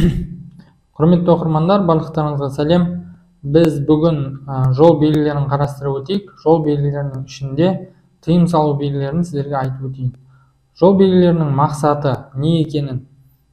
Құрметті оқырмандар, барлықтарыңызға сәлем. Біз бүгін жол белгілерін қарастырып өтейік. Жол белгілерінің ішінде тыйым салу белгілерін сіздерге айтып өтейін. Жол белгілерінің мақсаты не екенін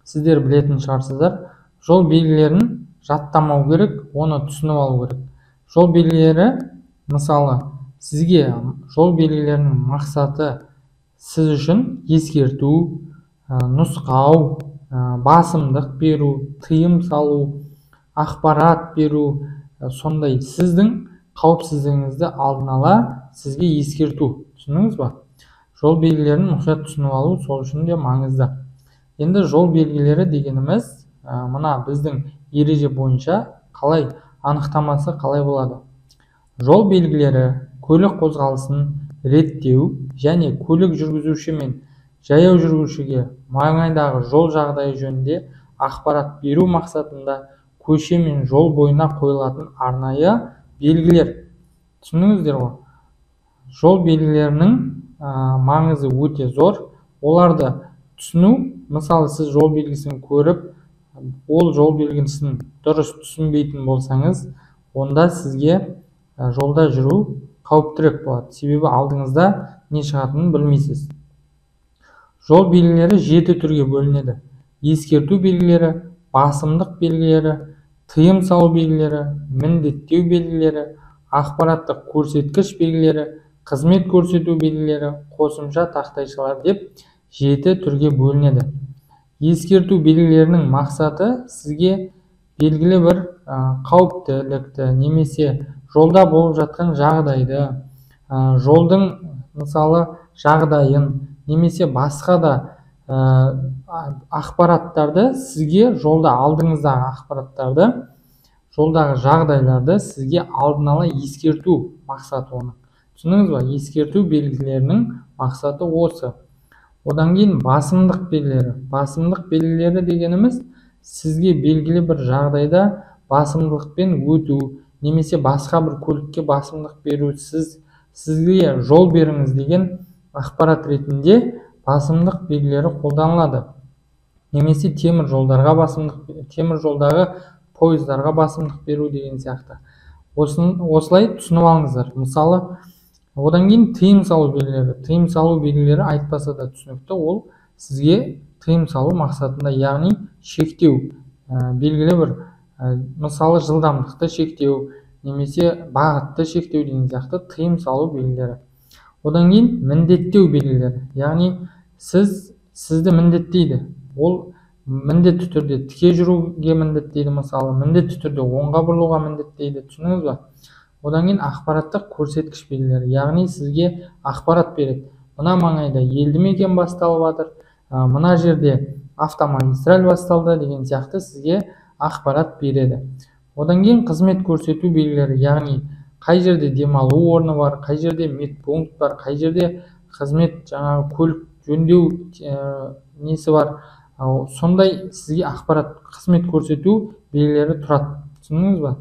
сіздер білетін шығарсыздар. Жол белгілерін жаттамау керек, оны түсініп алу керек. Жол белгілері, мысалы, сізге жол белгілерінің мақсаты сіз үшін ескерту, нұсқау, басымдық беру, тыйым салу, ақпарат беру, сондай сіздің қауіпсіздігіңізді алдын ала сізге ескерту. Түсіндіңіз ба? Жол белгілерін мұқият түсініп алу сол үшін де маңызды. Енді жол белгілері дегеніміз, мына біздің ереже бойынша қалай анықтамасы қалай болады? Жол белгілері көлік қозғалысын реттеу және көлік жүргізуші мен жаяу жүргіншіге маңайдағы жол жағдайы жөнінде ақпарат беру мақсатында көше мен жол бойына қойылатын арнайы белгілер. Түсіндіңіздер ғой? Жол белгілерінің маңызы өте зор. Оларды түсіну, мысалы, сіз жол белгісін көріп, ол жол белгісін дұрыс түсінбейтін болсаңыз, онда сізге жолда жүру қауіптірек болады. Себебі алдыңызда не шығатынын білмейсіз. Жол белгілері 7 түрге бөлінеді. Ескерту белгілері, басымдық белгілері, тыйым салу белгілері, міндеттеу белгілері, ақпараттық көрсеткіш белгілері, қызмет көрсету белгілері, қосымша тақтайшалар деп 7 түрге бөлінеді. Ескерту белгілерінің мақсаты сізге белгілі бір қауіптілікті немесе жолда болып жатқан жағдайды, жолдың мысалы жағдайын немесе басқа да ақпараттарды сізге жолда алдыңыздағы ақпараттарды, жолдағы жағдайларды сізге алдын ала ескерту мақсаты оның. Түсіндіңіз ба? Ескерту белгілерінің мақсаты осы. Одан кейін басымдық белгілері. Басымдық белгілері дегеніміз сізге белгілі бір жағдайда басымдылықпен өту немесе басқа бір көлікке басымдық беру, сізге жол беріңіз деген ақпарат ретінде басымдық белгілері қолданылады. Немесе темір жолдағы пойыздарға басымдық беру деген сияқты. Осылай түсініп алыңыздар. Мысалы, одан кейін тыйым салу белгілері. Тыйым салу белгілері айтпаса да түсінікті, ол сізге тыйым салу мақсатында, яғни шектеу, белгілі бір, мысалы, жылдамдықты шектеу немесе бағытты шектеу деген сияқты тыйым салу белгілері. Одан кейін міндеттеу белгілері, яғни сізді міндеттейді. Ол міндетті түрде тіке жүруге міндеттейді, мысалы, міндетті түрде оңға бұрылуға міндеттейді. Түсіндіңіз ба? Одан кейін ақпараттық көрсеткіш белгілері, яғни сізге ақпарат береді. Мына маңайда елді мекен басталып жатыр, мына жерде автомагистраль басталды деген сияқты сізге ақпарат береді. Одан кейін қызмет көрсету белгілері, яғни қай жерде демалу орны бар, қай жерде медпункт бар, қай жерде қызмет, жаңағы көлік жөндеу несі бар, сондай сізге ақпарат, қызмет көрсету белгілері тұрады. Түсіндіңіз ба?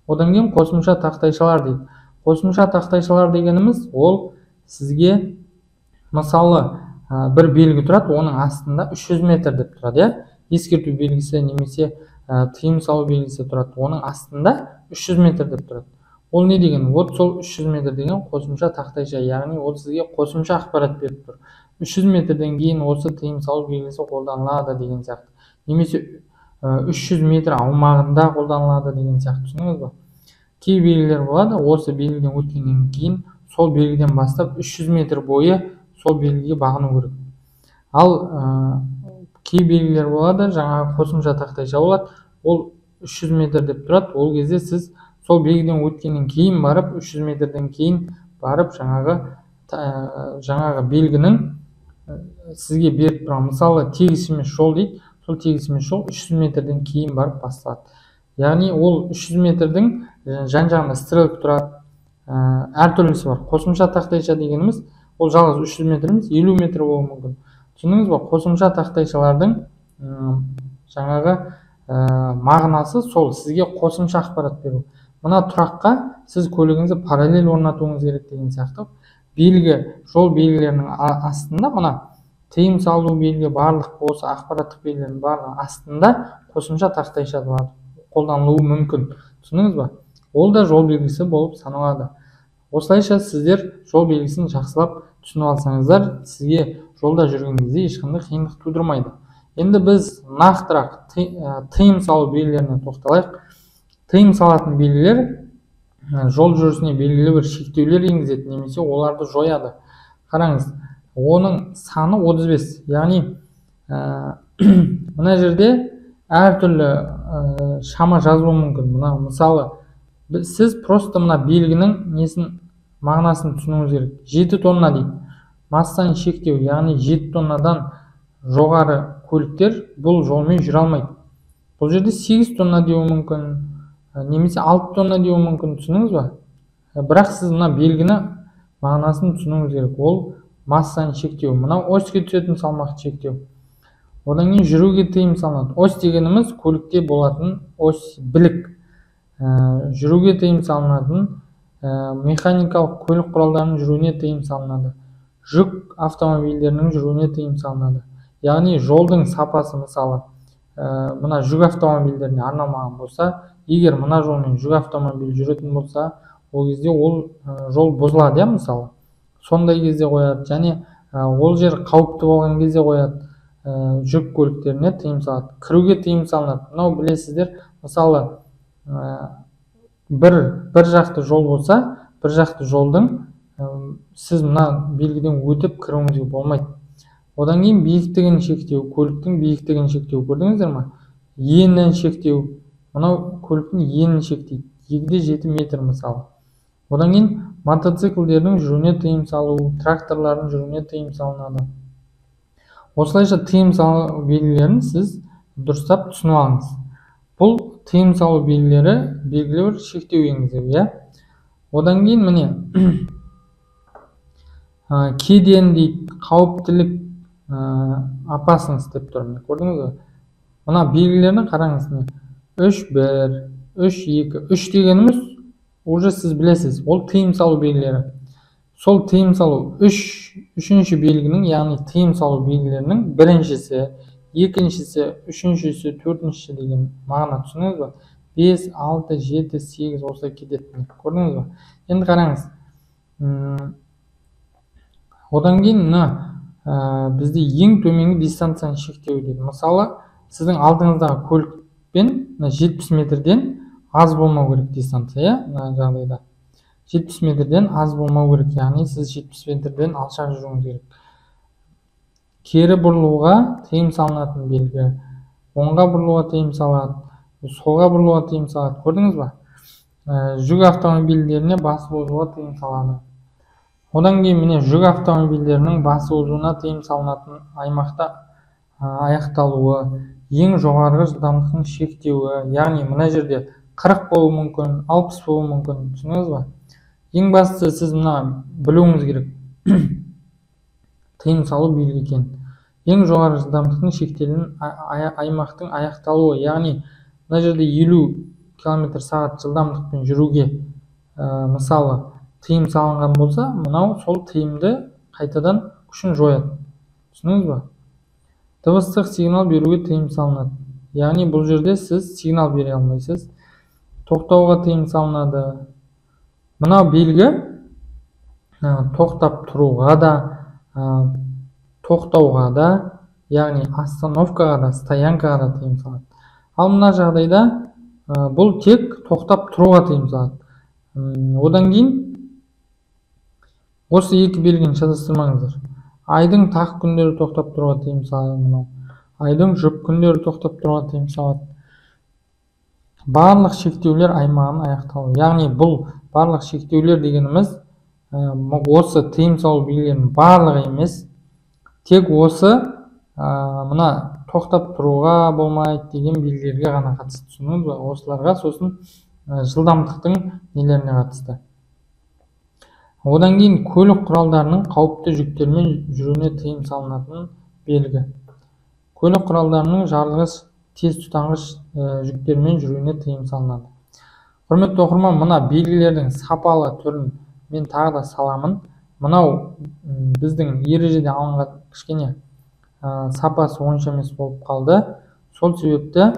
Одан кейін қосымша тақтайшалар дейді. Қосымша тақтайшалар дегеніміз, ол сізге мысалы бір белгі тұрады, оның астында 300 метр деп тұрады. Ескерту белгісі немесе тыйым салу белгісі тұрады, оның астында 300 метр деп тұрады. Ол не деген? Вот сол 300 метр деген қосымша тақтайша, яғни ол сізге қосымша ақпарат беріп тұр. 300 метрден кейін осы тыйым салу белгісі қолданылады деген сияқты. Немесе 300 метр аумағында қолданылады деген сияқты. Түсіндіңіз ба? Кей белгілер болады, осы белгіден өткеннен кейін сол белгіден бастап 300 метр бойы сол белгіге бағыну керек. Ал кей белгілер болады, жаңағы қосымша тақтайша болады, ол 300 метр деп тұрады. Ол кезде сіз сол белгіден өткеннен кейін барып, 300 метрден кейін барып, жаңағы белгінің сізге беріп тұрған, мысалы, тегіс емес жол дейді, сол тегіс емес жол 300 метрден кейін барып басталады. Яғни ол 300 метрдің жан-жағында стрелка тұрады, әртүрлісі бар. Қосымша тақтайша дегеніміз, ол жалғыз 300 метр емес, 50 метр болуы мүмкін. Түсіндіңіз ба? Қосымша тақтайшалардың жаңағы мағынасы сол, сізге қосымша ақпарат беру. Мына тұраққа сіз көлігіңізді параллель орнатуыңыз керек деген сияқты. Белгі, жол белгілерінің астында, мына тыйым салу белгі барлық осы ақпараттық белгілердің барлығы астында қосымша тақтайша қолданылуы мүмкін. Түсіндіңіз ба? Ол да жол белгісі болып саналады. Осылайша сіздер жол белгісін жақсылап түсініп алсаңыздар, сізге жолда жүрген кезде ешқандай қиындық тудырмайды. Енді біз нақтырақ тыйым салу белгілеріне тоқталайық. Тыйым салатын белгілер жол жүрісіне белгілі бір шектеулер енгізеді немесе оларды жояды. Қараңыз, оның саны 35. Яғни мына жерде әртүрлі шама жазылуы мүмкін. Мына мысалы, сіз просто мына белгінің мағынасын түсінуіңіз керек. 7 тонна дейді. Массаны шектеу, яғни 7 тоннадан жоғары көліктер бұл жолмен жүре алмайды. Бұл жерде 8 тонна деуі мүмкін, немесе 6 тонна деуі мүмкін. Түсініңіз ба? Бірақ сіз мына белгіні мағынасын түсінуіңіз керек. Ол массаны шектеу. Мына оське түсетін салмақты шектеу. Одан кейін жүруге тыйым салынады. Ось дегеніміз көлікте болатын ось білік. Жүруге тыйым салынатын механикалық көлік құралдарының жүруіне тыйым салынады. Жүк автомобильдерінің жүруіне тыйым салынады. Яғни жолдың сапасы, мысалы, мына жүк автомобильдеріне арналмаған болса, егер мына жолмен жүк автомобиль жүретін болса, ол кезде ол жол бұзылады, мысалы. Сондай кезде қояды, және ол жер қауіпті болған кезде қояды. Жүк көліктеріне тыйым салады. Кіруге тыйым салынады. Мынау білесіздер, мысалы, бір жақты жол болса, бір жақты жолдың сіз мына белгіден өтіп кіруіңізге болмайды. Одан кейін биіктігін шектеу, көліктің биіктігін шектеу. Көрдіңіздер ме? Енін шектеу. Мынау көліктің енін шектейді. 2-7 метр, мысалы. Одан кейін мотоциклдердің жүруіне тыйым салу, тракторлардың жүруіне тыйым салынады. Осылайша тыйым салу белгілерін сіз дұрыстап түсініп алыңыз. Бұл тыйым салу белгілері белгілі бір шектеу енгізеді. Одан кейін міне кеден дейді, қауіптілік, опасность деп тұр. Көрдіңіз бе? Мына белгілерін қараңыз. 3-1, 3-2, 3 дегеніміз уже сіз білесіз. Ол тыйым салу белгілері. Сол тыйым салу үшінші белгінің, яғни тыйым салу белгілерінің біріншісі, екіншісі, үшіншісі, төртіншісі деген мағына. Түсініңіз бе? 5, 6, 7, 8 осылай кетеді. Көрдіңіз бе? Енді қараңыз. Одан кейін бізде ең төменгі дистанцияны шектеу дейді. Мысалы, сіздің алдыңыздағы көлікпен 70 метрден аз болмау керек дистанция, мына жағдайда. 70 метрден аз болмау керек, яғни сіз 70 метрден алшақ жүруіңіз керек. Кері бұрылуға тыйым салынатын белгі. Оңға бұрылуға тыйым салады, солға бұрылуға тыйым салады. Көрдіңіз ба? Жүк автомобильдеріне басып озуға тыйым салады. Одан кейін міне жүк автомобильдерінің басып озуына тыйым салынатын аймақта аяқталуы, ең жоғарғы жылдамдықтың шектеуі, яғни мына жерде 40 болуы мүмкін, 60 болуы мүмкін. Түсініңіз ба? Ең бастысы сіз мына білуіңіз керек. Тыйым салу белгі екен. Ең жоғары жылдамдықтың шектелген аймақтың аяқталуы, яғни мына жерде 50 км/сағат жылдамдықпен жүруге мысалы тыйым салынған болса, мынау сол тыйымды қайтадан күшін жояды. Түсініңіз ба? Дыбыстық сигнал беруге тыйым салынады. Яғни бұл жерде сіз сигнал бере алмайсыз. Тоқтауға тыйым салынады. Мынау белгі тоқтап тұруға да, тоқтауға да, яғни остановкаға да, стоянкаға да тыйым салады. Ал мына жағдайда бұл тек тоқтап тұруға тыйым салады. Одан кейін осы екі белгіні шатастырмаңыздар. Айдың тақ күндері тоқтап тұруға тыйым салады. Мынау айдың жұп күндері тоқтап тұруға тыйым салады. Барлық шектеулер аймағын аяқталу. Яғни бұл барлық шектеулер дегеніміз осы тыйым салу белгілерінің барлығы емес, тек осы мына тоқтап тұруға болмайды деген белгілерге ғана қатысты. Түсіндіңіз бе? Осыларға сосын жылдамдықтың нелеріне қатысты. Одан кейін көлік құралдарының қауіпті жүктермен жүруіне тыйым салынатын белгі. Көлік құралдарының жарылғыш, тез тұтанғыш жүктермен жүруіне тыйым салынады. Құрметті оқырман, мына белгілердің сапалы түрін мен тағы да саламын. Мынау біздің ережеде алынған кішкене сапасы онша емес болып қалды. Сол себепті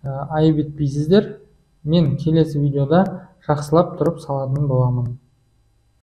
айып етпейсіздер. Мен келесі видеода жақсылап тұрып салатын боламын.